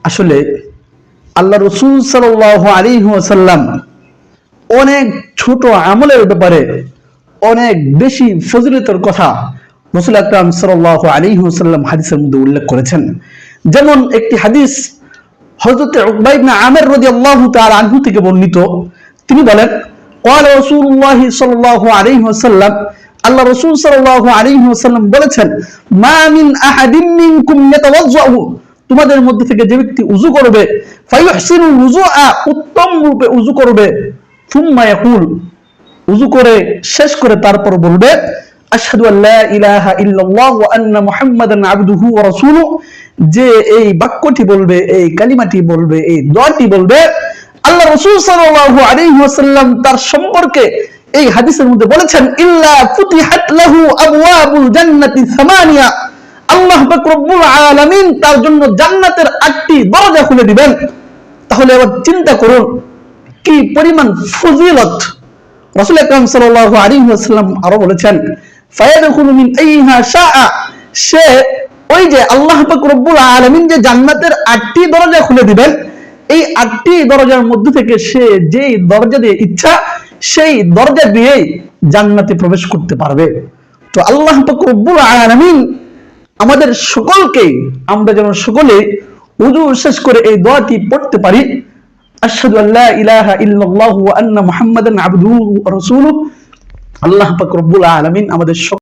আসলে আল্লাহ রাসূল সাল্লাল্লাহু আলাইহি ওয়াসাল্লাম অনেক ছোট আমলের ব্যাপারে অনেক বেশি ফজিলতের কথা রাসূল আকরাম সাল্লাল্লাহু আলাইহি ওয়াসাল্লাম হাদিসের মধ্যে উল্লেখ করেছেন। যেমন একটি হাদিস হযরত উকবা ইবনে আমির রাদিয়াল্লাহু তাআলা আনহু থেকে বর্ণিত। তিনি বলেন, قال رسول الله صلى الله عليه وسلم, আল্লাহ রাসূল সাল্লাল্লাহু আলাইহি ওয়াসাল্লাম বলেছেন, মা মিন আহাদিন মিনকুম ইয়াতাওয়াজ্জাউ, তোমাদের মধ্যে থেকে যে ব্যক্তি ওযু করবে, ফায়ুহসিনুল ওযুআ, উত্তম রূপে ওযু করবে, সুম্মা ইয়াকুল, ওযু করে শেষ করে তারপর বলবে, আশহাদু আল্লা ইলাহা ইল্লাল্লাহ ওয়া আন্না মুহাম্মাদান আবদুহু ওয়া রাসূলুহু, যে এই বাক্যটি বলবে, এই কালিমাটি বলবে, এই দোয়াটি বলবে, আল্লাহ রাসূল সাল্লাল্লাহু আলাইহি ওয়াসাল্লাম তার সম্পর্কে এই হাদিসের মধ্যে বলেছেন, ইল্লা ফুতিহাত লাহু আবওয়াবুল জান্নাতি সামানিয়া, আল্লাহ পাক রব্বুল আলামিন তার জন্য জান্নাতের 8টি দরজা খুলে দিবেন। তাহলে এবার চিন্তা করুন কি পরিমাণ ফজিলত। রাসূল আকরাম সাল্লাল্লাহু আলাইহি ওয়াসাল্লাম আরো বলেছেন, ফায়াদখুলু মিন আইহা শাআ, সে ওই যে আল্লাহ পাক রব্বুল আলামিন যে জান্নাতের 8টি দরজা খুলে দিবেন, এই 8টি দরজার মধ্যে থেকে সে যেই দরজা দিয়ে ইচ্ছা সেই দরজা দিয়ে জান্নাতে প্রবেশ করতে পারবে। তো আল্লাহ পাক রব্বুল আলামিন আমাদের সকলকে, আমরা যেন সকলে ওযু শেষ করে এই দোয়াটি পড়তে পারি, আশহাদু আল্লা ইলাহা ইল্লাল্লাহু ওয়া আন্না মুহাম্মাদান আবদুহু ওয়া রাসূলুহু। আল্লাহ পাক রব্বুল আলামিন আমাদের